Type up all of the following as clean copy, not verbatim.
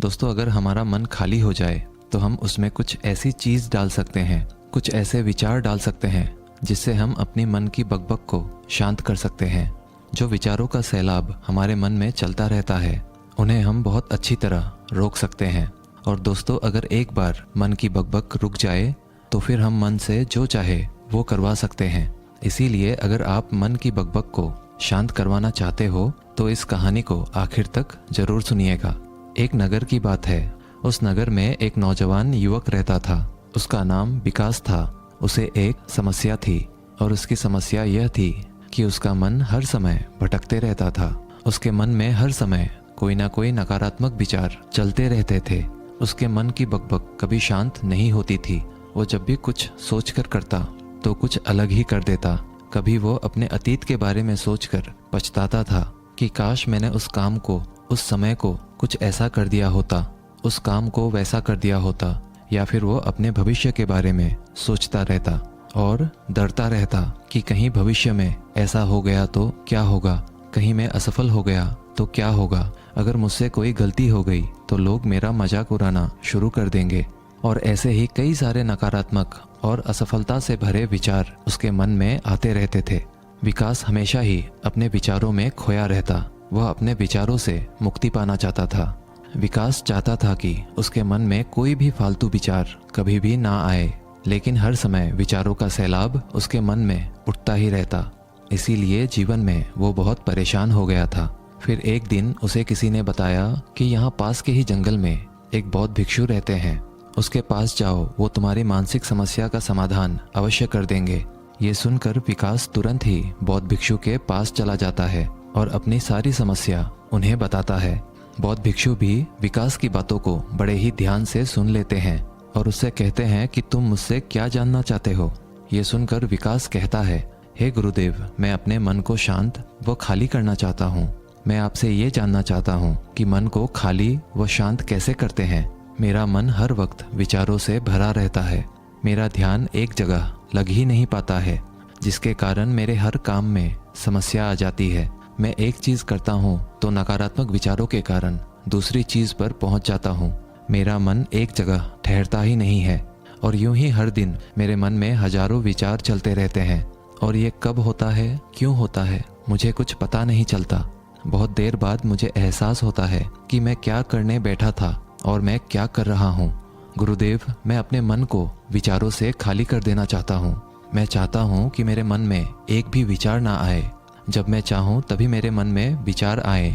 दोस्तों, अगर हमारा मन खाली हो जाए तो हम उसमें कुछ ऐसी चीज़ डाल सकते हैं, कुछ ऐसे विचार डाल सकते हैं जिससे हम अपनी मन की बकबक को शांत कर सकते हैं। जो विचारों का सैलाब हमारे मन में चलता रहता है, उन्हें हम बहुत अच्छी तरह रोक सकते हैं। और दोस्तों, अगर एक बार मन की बकबक रुक जाए तो फिर हम मन से जो चाहे वो करवा सकते हैं। इसीलिए अगर आप मन की बकबक को शांत करवाना चाहते हो तो इस कहानी को आखिर तक जरूर सुनिएगा। एक नगर की बात है। उस नगर में एक नौजवान युवक रहता था। उसका नाम विकास था। उसे एक समस्या थी और उसकी समस्या यह थी कि उसका मन हर समय भटकते रहता था। उसके मन में हर समय कोई ना कोई नकारात्मक विचार चलते रहते थे। उसके मन की बकबक कभी शांत नहीं होती थी। वो जब भी कुछ सोचकर करता तो कुछ अलग ही कर देता। कभी वो अपने अतीत के बारे में सोचकर पछताता था कि काश मैंने उस काम को, उस समय को कुछ ऐसा कर दिया होता, उस काम को वैसा कर दिया होता। या फिर वो अपने भविष्य के बारे में सोचता रहता और डरता रहता कि कहीं भविष्य में ऐसा हो गया तो क्या होगा, कहीं मैं असफल हो गया तो क्या होगा, अगर मुझसे कोई गलती हो गई तो लोग मेरा मजाक उड़ाना शुरू कर देंगे। और ऐसे ही कई सारे नकारात्मक और असफलता से भरे विचार उसके मन में आते रहते थे। विकास हमेशा ही अपने विचारों में खोया रहता। वह अपने विचारों से मुक्ति पाना चाहता था। विकास चाहता था कि उसके मन में कोई भी फालतू विचार कभी भी ना आए, लेकिन हर समय विचारों का सैलाब उसके मन में उठता ही रहता। इसीलिए जीवन में वो बहुत परेशान हो गया था। फिर एक दिन उसे किसी ने बताया कि यहाँ पास के ही जंगल में एक बौद्ध भिक्षु रहते हैं। उसके पास जाओ, वो तुम्हारी मानसिक समस्या का समाधान अवश्य कर देंगे। ये सुनकर विकास तुरंत ही बौद्ध भिक्षु के पास चला जाता है और अपनी सारी समस्या उन्हें बताता है। बौद्ध भिक्षु भी विकास की बातों को बड़े ही ध्यान से सुन लेते हैं और उससे कहते हैं कि तुम मुझसे क्या जानना चाहते हो। ये सुनकर विकास कहता है, हे गुरुदेव, मैं अपने मन को शांत व खाली करना चाहता हूँ। मैं आपसे ये जानना चाहता हूँ कि मन को खाली व शांत कैसे करते हैं। मेरा मन हर वक्त विचारों से भरा रहता है। मेरा ध्यान एक जगह लग ही नहीं पाता है, जिसके कारण मेरे हर काम में समस्या आ जाती है। मैं एक चीज करता हूँ तो नकारात्मक विचारों के कारण दूसरी चीज पर पहुंच जाता हूँ। मेरा मन एक जगह ठहरता ही नहीं है और यूं ही हर दिन मेरे मन में हजारों विचार चलते रहते हैं। और ये कब होता है, क्यों होता है, मुझे कुछ पता नहीं चलता। बहुत देर बाद मुझे एहसास होता है कि मैं क्या करने बैठा था और मैं क्या कर रहा हूँ। गुरुदेव, मैं अपने मन को विचारों से खाली कर देना चाहता हूँ। मैं चाहता हूँ कि मेरे मन में एक भी विचार ना आए। जब मैं चाहूँ तभी मेरे मन में विचार आए।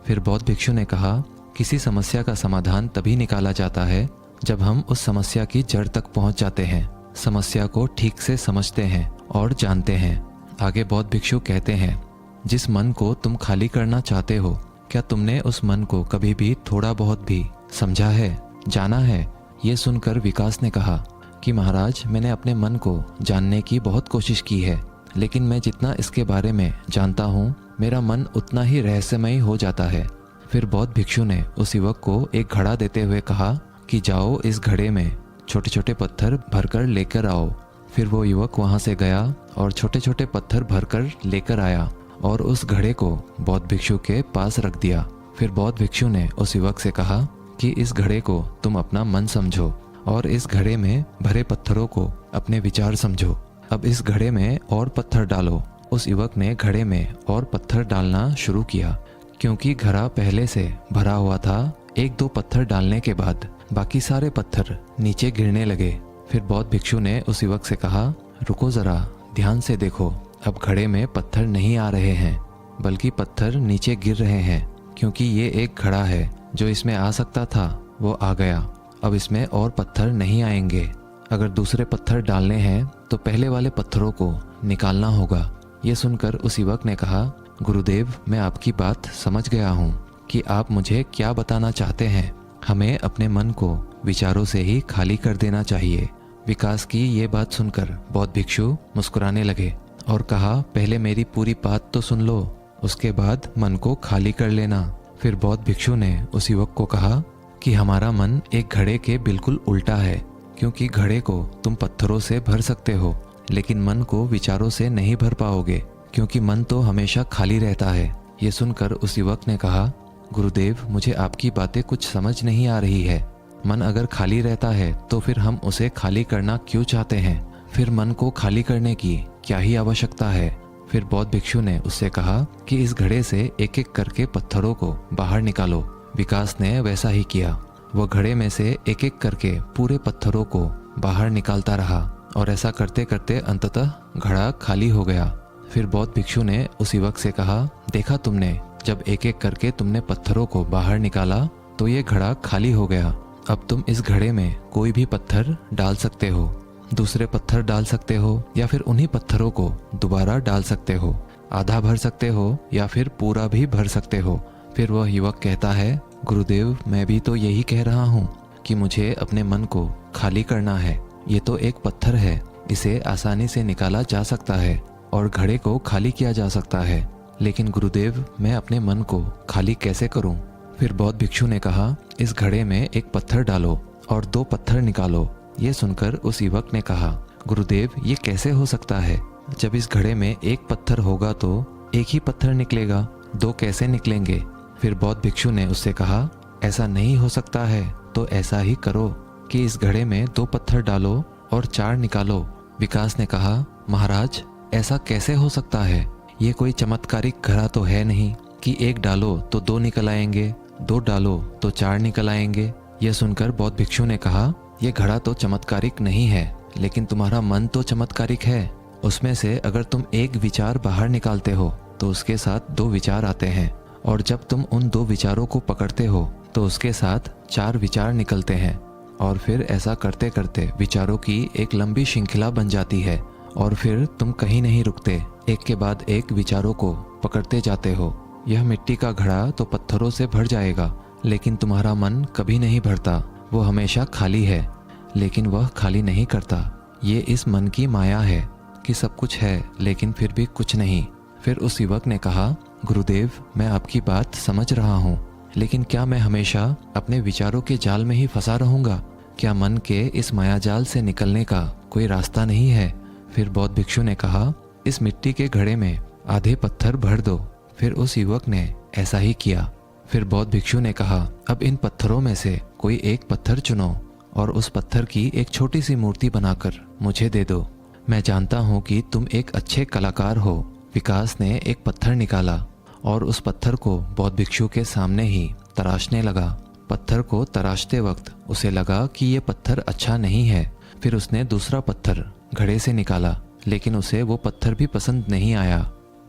फिर बौद्ध भिक्षु ने कहा, किसी समस्या का समाधान तभी निकाला जाता है जब हम उस समस्या की जड़ तक पहुँच जाते हैं, समस्या को ठीक से समझते हैं और जानते हैं। आगे बौद्ध भिक्षु कहते हैं, जिस मन को तुम खाली करना चाहते हो, क्या तुमने उस मन को कभी भी थोड़ा बहुत भी समझा है, जाना है? ये सुनकर विकास ने कहा कि महाराज, मैंने अपने मन को जानने की बहुत कोशिश की है, लेकिन मैं जितना इसके बारे में जानता हूँ, मेरा मन उतना ही रहस्यमय हो जाता है। फिर बौद्ध भिक्षु ने उस युवक को एक घड़ा देते हुए कहा कि जाओ, इस घड़े में छोटे छोटे पत्थर भरकर लेकर आओ। फिर वो युवक वहाँ से गया और छोटे छोटे पत्थर भरकर लेकर आया और उस घड़े को बौद्ध भिक्षु के पास रख दिया। फिर बौद्ध भिक्षु ने उस युवक से कहा कि इस घड़े को तुम अपना मन समझो और इस घड़े में भरे पत्थरों को अपने विचार समझो। अब इस घड़े में और पत्थर डालो। उस युवक ने घड़े में और पत्थर डालना शुरू किया। क्योंकि घड़ा पहले से भरा हुआ था, एक दो पत्थर डालने के बाद बाकी सारे पत्थर नीचे गिरने लगे। फिर बौद्ध भिक्षु ने उस युवक से कहा, रुको जरा, ध्यान से देखो। अब घड़े में पत्थर नहीं आ रहे हैं, बल्कि पत्थर नीचे गिर रहे हैं। क्योंकि ये एक घड़ा है, जो इसमें आ सकता था वो आ गया। अब इसमें और पत्थर नहीं आएंगे। अगर दूसरे पत्थर डालने हैं तो पहले वाले पत्थरों को निकालना होगा। ये सुनकर उस युवक ने कहा, गुरुदेव, मैं आपकी बात समझ गया हूँ कि आप मुझे क्या बताना चाहते हैं। हमें अपने मन को विचारों से ही खाली कर देना चाहिए। विकास की ये बात सुनकर बौद्ध भिक्षु मुस्कुराने लगे और कहा, पहले मेरी पूरी बात तो सुन लो, उसके बाद मन को खाली कर लेना। फिर बौद्ध भिक्षु ने उस युवक को कहा कि हमारा मन एक घड़े के बिल्कुल उल्टा है। क्योंकि घड़े को तुम पत्थरों से भर सकते हो, लेकिन मन को विचारों से नहीं भर पाओगे, क्योंकि मन तो हमेशा खाली रहता है। ये सुनकर उस युवक ने कहा, गुरुदेव, मुझे आपकी बातें कुछ समझ नहीं आ रही है। मन अगर खाली रहता है तो फिर हम उसे खाली करना क्यों चाहते हैं? फिर मन को खाली करने की क्या ही आवश्यकता है? फिर बौद्ध भिक्षु ने उससे कहा कि इस घड़े से एक एक करके पत्थरों को बाहर निकालो। विकास ने वैसा ही किया। वह घड़े में से एक एक करके पूरे पत्थरों को बाहर निकालता रहा और ऐसा करते करते अंततः घड़ा खाली हो गया। फिर बौद्ध भिक्षु ने उस युवक से कहा, देखा तुमने, जब एक एक करके तुमने पत्थरों को बाहर निकाला तो ये घड़ा खाली हो गया। अब तुम इस घड़े में कोई भी पत्थर डाल सकते हो, दूसरे पत्थर डाल सकते हो या फिर उन्हीं पत्थरों को दोबारा डाल सकते हो। आधा भर सकते हो या फिर पूरा भी भर सकते हो। फिर वह युवक कहता है, गुरुदेव, मैं भी तो यही कह रहा हूँ कि मुझे अपने मन को खाली करना है। ये तो एक पत्थर है, इसे आसानी से निकाला जा सकता है और घड़े को खाली किया जा सकता है, लेकिन गुरुदेव, मैं अपने मन को खाली कैसे करूं? फिर बौद्ध भिक्षु ने कहा, इस घड़े में एक पत्थर डालो और 2 पत्थर निकालो। ये सुनकर उस युवक ने कहा, गुरुदेव, ये कैसे हो सकता है? जब इस घड़े में एक पत्थर होगा तो एक ही पत्थर निकलेगा, 2 कैसे निकलेंगे? फिर बौद्ध भिक्षु ने उससे कहा, ऐसा नहीं हो सकता है तो ऐसा ही करो कि इस घड़े में 2 पत्थर डालो और 4 निकालो। विकास ने कहा, महाराज, ऐसा कैसे हो सकता है? ये कोई चमत्कारिक घड़ा तो है नहीं कि 1 डालो तो 2 निकल आएंगे, 2 डालो तो 4 निकल आएंगे। यह सुनकर बौद्ध भिक्षु ने कहा, यह घड़ा तो चमत्कारिक नहीं है, लेकिन तुम्हारा मन तो चमत्कारिक है। उसमें से अगर तुम एक विचार बाहर निकालते हो तो उसके साथ 2 विचार आते हैं, और जब तुम उन 2 विचारों को पकड़ते हो तो उसके साथ 4 विचार निकलते हैं, और फिर ऐसा करते करते विचारों की एक लंबी श्रृंखला बन जाती है, और फिर तुम कहीं नहीं रुकते, एक के बाद एक विचारों को पकड़ते जाते हो। यह मिट्टी का घड़ा तो पत्थरों से भर जाएगा, लेकिन तुम्हारा मन कभी नहीं भरता, वो हमेशा खाली है, लेकिन वह खाली नहीं करता। ये इस मन की माया है कि सब कुछ है लेकिन फिर भी कुछ नहीं। फिर उस युवक ने कहा, गुरुदेव, मैं आपकी बात समझ रहा हूँ, लेकिन क्या मैं हमेशा अपने विचारों के जाल में ही फंसा रहूँगा? क्या मन के इस मायाजाल से निकलने का कोई रास्ता नहीं है? फिर बौद्ध भिक्षु ने कहा, इस मिट्टी के घड़े में आधे पत्थर भर दो। फिर उस युवक ने ऐसा ही किया। फिर बौद्ध भिक्षु ने कहा, अब इन पत्थरों में से कोई एक पत्थर चुनो और उस पत्थर की एक छोटी सी मूर्ति बनाकर मुझे दे दो। मैं जानता हूँ कि तुम एक अच्छे कलाकार हो। विकास ने एक पत्थर निकाला और उस पत्थर को बौद्ध भिक्षु के सामने ही तराशने लगा। पत्थर को तराशते वक्त उसे लगा कि ये पत्थर अच्छा नहीं है। फिर उसने दूसरा पत्थर घड़े से निकाला, लेकिन उसे वो पत्थर भी पसंद नहीं आया।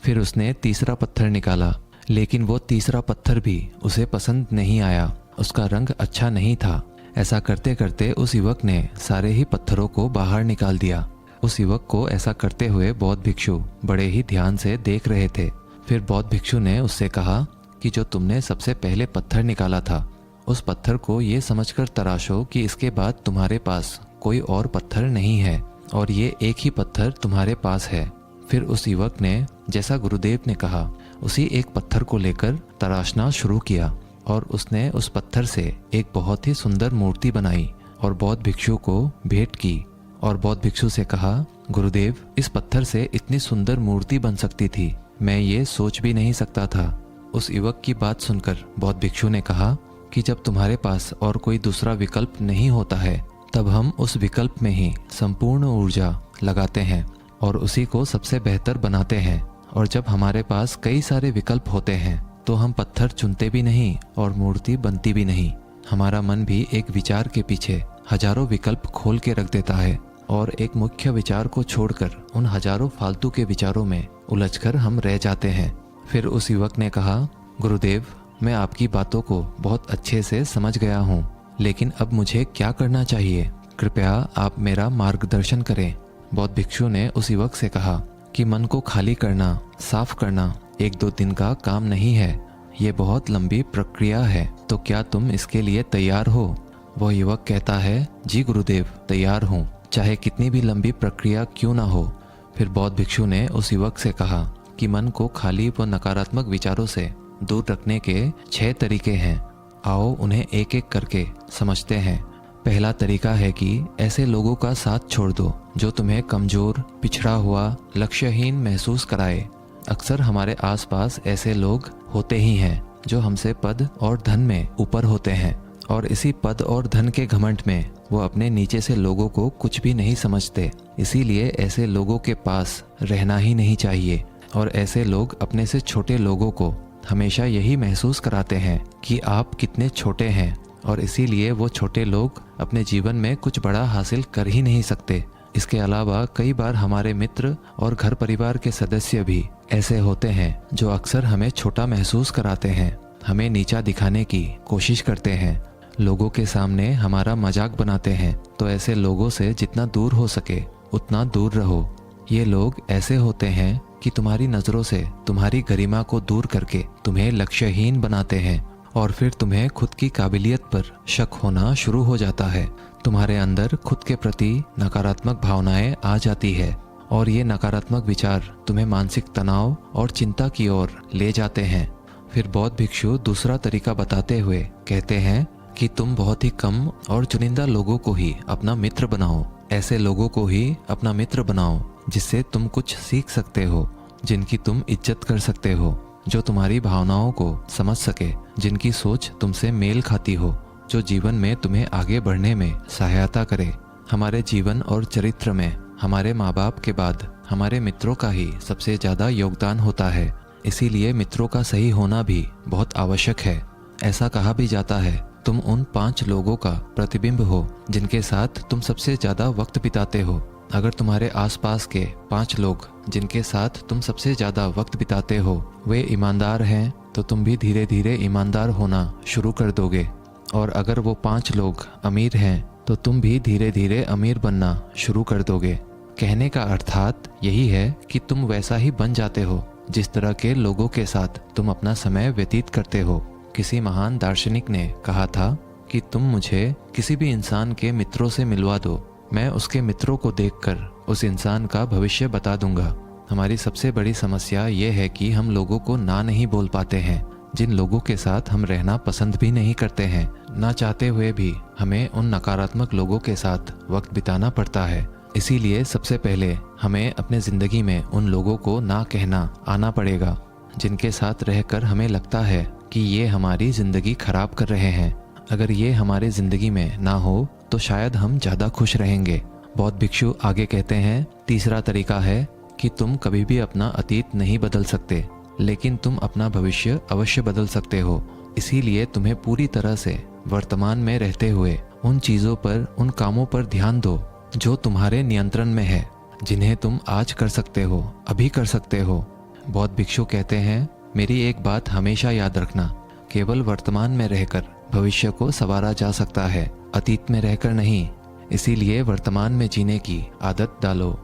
फिर उसने तीसरा पत्थर निकाला, लेकिन वो तीसरा पत्थर भी उसे पसंद नहीं आया, उसका रंग अच्छा नहीं था। ऐसा करते करते उस युवक ने सारे ही पत्थरों को बाहर निकाल दिया। उस युवक को ऐसा करते हुए बौद्ध भिक्षु बड़े ही ध्यान से देख रहे थे। फिर बौद्ध भिक्षु ने उससे कहा कि जो तुमने सबसे पहले पत्थर निकाला था, उस पत्थर को ये समझकर तराशो कि इसके बाद तुम्हारे पास कोई और पत्थर नहीं है और ये एक ही पत्थर तुम्हारे पास है। फिर उस युवक ने जैसा गुरुदेव ने कहा उसी एक पत्थर को लेकर तराशना शुरू किया और उसने उस पत्थर से एक बहुत ही सुंदर मूर्ति बनाई और बौद्ध भिक्षु को भेंट की। और बौद्ध भिक्षु से कहा, गुरुदेव, इस पत्थर से इतनी सुंदर मूर्ति बन सकती थी, मैं ये सोच भी नहीं सकता था। उस युवक की बात सुनकर बौद्ध भिक्षु ने कहा कि जब तुम्हारे पास और कोई दूसरा विकल्प नहीं होता है, तब हम उस विकल्प में ही संपूर्ण ऊर्जा लगाते हैं और उसी को सबसे बेहतर बनाते हैं। और जब हमारे पास कई सारे विकल्प होते हैं तो हम पत्थर चुनते भी नहीं और मूर्ति बनती भी नहीं। हमारा मन भी एक विचार के पीछे हजारों विकल्प खोल के रख देता है और एक मुख्य विचार को छोड़कर उन हजारों फालतू के विचारों में उलझकर हम रह जाते हैं। फिर उस युवक ने कहा, गुरुदेव, मैं आपकी बातों को बहुत अच्छे से समझ गया हूँ, लेकिन अब मुझे क्या करना चाहिए? कृपया आप मेरा मार्गदर्शन करें। बौद्ध भिक्षु ने उस युवक से कहा कि मन को खाली करना, साफ करना 1-2 दिन का काम नहीं है, ये बहुत लंबी प्रक्रिया है, तो क्या तुम इसके लिए तैयार हो? वह युवक कहता है, जी गुरुदेव, तैयार हूँ, चाहे कितनी भी लंबी प्रक्रिया क्यों ना हो। फिर बौद्ध भिक्षु ने उस युवक से कहा कि मन को खाली व नकारात्मक विचारों से दूर रखने के 6 तरीके हैं। आओ उन्हें एक एक करके समझते हैं। पहला तरीका है कि ऐसे लोगों का साथ छोड़ दो जो तुम्हें कमजोर, पिछड़ा हुआ, लक्ष्यहीन महसूस कराए। अक्सर हमारे आसपास ऐसे लोग होते ही हैं जो हमसे पद और धन में ऊपर होते हैं, और इसी पद और धन के घमंड में वो अपने नीचे से लोगों को कुछ भी नहीं समझते। इसीलिए ऐसे लोगों के पास रहना ही नहीं चाहिए। और ऐसे लोग अपने से छोटे लोगों को हमेशा यही महसूस कराते हैं कि आप कितने छोटे हैं, और इसीलिए वो छोटे लोग अपने जीवन में कुछ बड़ा हासिल कर ही नहीं सकते। इसके अलावा कई बार हमारे मित्र और घर परिवार के सदस्य भी ऐसे होते हैं जो अक्सर हमें छोटा महसूस कराते हैं, हमें नीचा दिखाने की कोशिश करते हैं, लोगों के सामने हमारा मजाक बनाते हैं। तो ऐसे लोगों से जितना दूर हो सके उतना दूर रहो। ये लोग ऐसे होते हैं कि तुम्हारी नज़रों से तुम्हारी गरिमा को दूर करके तुम्हें लक्ष्यहीन बनाते हैं, और फिर तुम्हें खुद की काबिलियत पर शक होना शुरू हो जाता है। तुम्हारे अंदर खुद के प्रति नकारात्मक भावनाएं आ जाती है, और ये नकारात्मक विचार तुम्हें मानसिक तनाव और चिंता की ओर ले जाते हैं। फिर बौद्ध भिक्षु दूसरा तरीका बताते हुए कहते हैं कि तुम बहुत ही कम और चुनिंदा लोगों को ही अपना मित्र बनाओ। ऐसे लोगों को ही अपना मित्र बनाओ जिससे तुम कुछ सीख सकते हो, जिनकी तुम इज्जत कर सकते हो, जो तुम्हारी भावनाओं को समझ सके, जिनकी सोच तुमसे मेल खाती हो, जो जीवन में तुम्हें आगे बढ़ने में सहायता करे। हमारे जीवन और चरित्र में हमारे माँ बाप के बाद हमारे मित्रों का ही सबसे ज़्यादा योगदान होता है। इसीलिए मित्रों का सही होना भी बहुत आवश्यक है। ऐसा कहा भी जाता है, तुम उन 5 लोगों का प्रतिबिंब हो जिनके साथ तुम सबसे ज़्यादा वक्त बिताते हो। अगर तुम्हारे आसपास के 5 लोग जिनके साथ तुम सबसे ज़्यादा वक्त बिताते हो वे ईमानदार हैं, तो तुम भी धीरे धीरे ईमानदार होना शुरू कर दोगे। और अगर वो 5 लोग अमीर हैं तो तुम भी धीरे धीरे अमीर बनना शुरू कर दोगे। कहने का अर्थात यही है कि तुम वैसा ही बन जाते हो जिस तरह के लोगों के साथ तुम अपना समय व्यतीत करते हो। किसी महान दार्शनिक ने कहा था कि तुम मुझे किसी भी इंसान के मित्रों से मिलवा दो, मैं उसके मित्रों को देखकर उस इंसान का भविष्य बता दूंगा। हमारी सबसे बड़ी समस्या ये है कि हम लोगों को ना नहीं बोल पाते हैं। जिन लोगों के साथ हम रहना पसंद भी नहीं करते हैं, ना चाहते हुए भी हमें उन नकारात्मक लोगों के साथ वक्त बिताना पड़ता है। इसीलिए सबसे पहले हमें अपने ज़िंदगी में उन लोगों को ना कहना आना पड़ेगा जिनके साथ रहकर हमें लगता है कि ये हमारी ज़िंदगी खराब कर रहे हैं। अगर ये हमारे ज़िंदगी में ना हो तो शायद हम ज़्यादा खुश रहेंगे। बौद्ध भिक्षु आगे कहते हैं, तीसरा तरीका है कि तुम कभी भी अपना अतीत नहीं बदल सकते, लेकिन तुम अपना भविष्य अवश्य बदल सकते हो। इसीलिए तुम्हें पूरी तरह से वर्तमान में रहते हुए उन चीज़ों पर, उन कामों पर ध्यान दो जो तुम्हारे नियंत्रण में है, जिन्हें तुम आज कर सकते हो, अभी कर सकते हो। बौद्ध भिक्षु कहते हैं, मेरी एक बात हमेशा याद रखना, केवल वर्तमान में रहकर भविष्य को संवारा जा सकता है, अतीत में रहकर नहीं। इसीलिए वर्तमान में जीने की आदत डालो।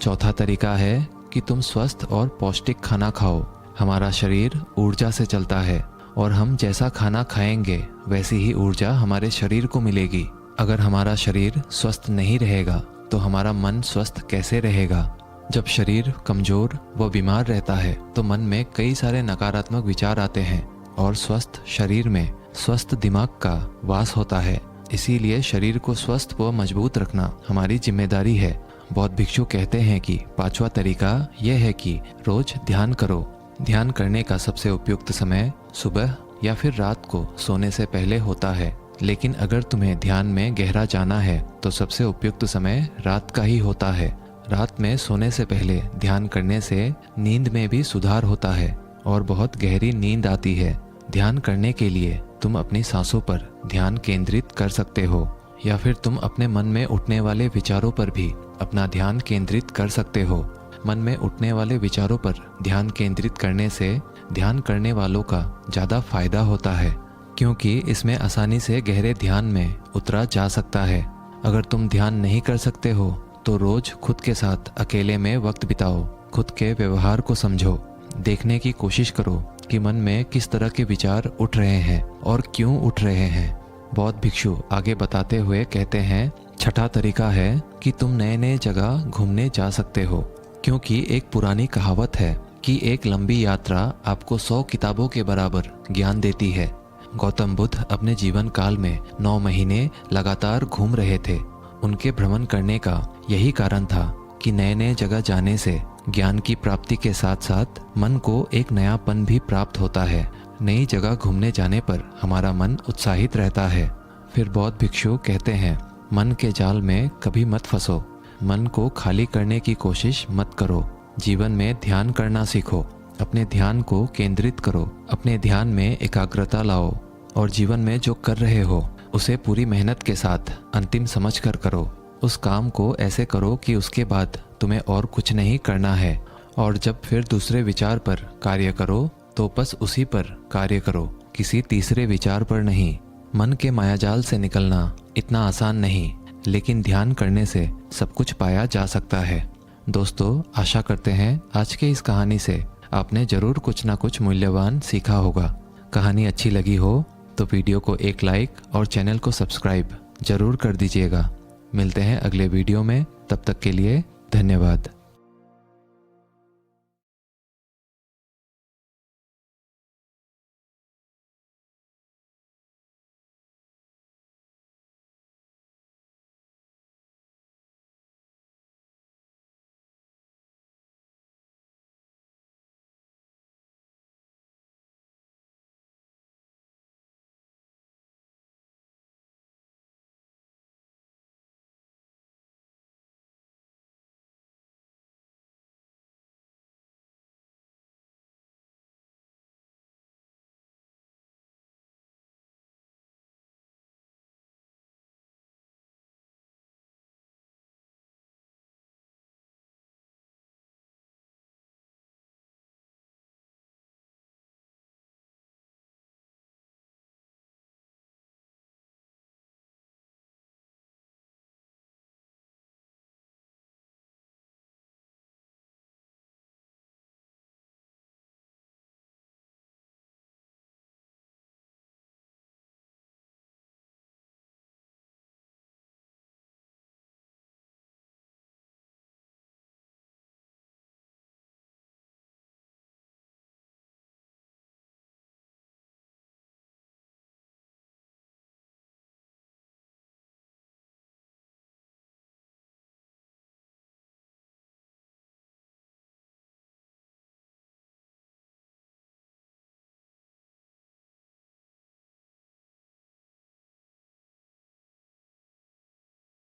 चौथा तरीका है कि तुम स्वस्थ और पौष्टिक खाना खाओ। हमारा शरीर ऊर्जा से चलता है, और हम जैसा खाना खाएंगे वैसी ही ऊर्जा हमारे शरीर को मिलेगी। अगर हमारा शरीर स्वस्थ नहीं रहेगा तो हमारा मन स्वस्थ कैसे रहेगा? जब शरीर कमज़ोर व बीमार रहता है तो मन में कई सारे नकारात्मक विचार आते हैं, और स्वस्थ शरीर में स्वस्थ दिमाग का वास होता है। इसीलिए शरीर को स्वस्थ व मजबूत रखना हमारी जिम्मेदारी है। बौद्ध भिक्षु कहते हैं कि 5वां तरीका यह है कि रोज ध्यान करो। ध्यान करने का सबसे उपयुक्त समय सुबह या फिर रात को सोने से पहले होता है, लेकिन अगर तुम्हें ध्यान में गहरा जाना है तो सबसे उपयुक्त समय रात का ही होता है। रात में सोने से पहले ध्यान करने से नींद में भी सुधार होता है और बहुत गहरी नींद आती है। ध्यान करने के लिए तुम अपनी सांसों पर ध्यान केंद्रित कर सकते हो, या फिर तुम अपने मन में उठने वाले विचारों पर भी अपना ध्यान केंद्रित कर सकते हो। मन में उठने वाले विचारों पर ध्यान केंद्रित करने से ध्यान करने वालों का ज़्यादा फायदा होता है, क्योंकि इसमें आसानी से गहरे ध्यान में उतरा जा सकता है। अगर तुम ध्यान नहीं कर सकते हो तो रोज खुद के साथ अकेले में वक्त बिताओ, खुद के व्यवहार को समझो, देखने की कोशिश करो कि मन में किस तरह के विचार उठ रहे हैं और क्यों उठ रहे हैं। बौद्ध भिक्षु आगे बताते हुए कहते हैं, छठा तरीका है कि तुम नए नए जगह घूमने जा सकते हो, क्योंकि एक पुरानी कहावत है कि एक लंबी यात्रा आपको 100 किताबों के बराबर ज्ञान देती है। गौतम बुद्ध अपने जीवन काल में 9 महीने लगातार घूम रहे थे। उनके भ्रमण करने का यही कारण था कि नए नए जगह जाने से ज्ञान की प्राप्ति के साथ साथ मन को एक नयापन भी प्राप्त होता है। नई जगह घूमने जाने पर हमारा मन उत्साहित रहता है। फिर बौद्ध भिक्षु कहते हैं, मन के जाल में कभी मत फंसो। मन को खाली करने की कोशिश मत करो। जीवन में ध्यान करना सीखो। अपने ध्यान को केंद्रित करो। अपने ध्यान में एकाग्रता लाओ और जीवन में जो कर रहे हो उसे पूरी मेहनत के साथ अंतिम समझकर करो। उस काम को ऐसे करो कि उसके बाद तुम्हें और कुछ नहीं करना है। और जब फिर दूसरे विचार पर कार्य करो तो बस उसी पर कार्य करो, किसी तीसरे विचार पर नहीं। मन के मायाजाल से निकलना इतना आसान नहीं, लेकिन ध्यान करने से सब कुछ पाया जा सकता है। दोस्तों, आशा करते हैं आज के इस कहानी से आपने ज़रूर कुछ ना कुछ मूल्यवान सीखा होगा। कहानी अच्छी लगी हो तो वीडियो को एक लाइक और चैनल को सब्सक्राइब ज़रूर कर दीजिएगा। मिलते हैं अगले वीडियो में, तब तक के लिए धन्यवाद।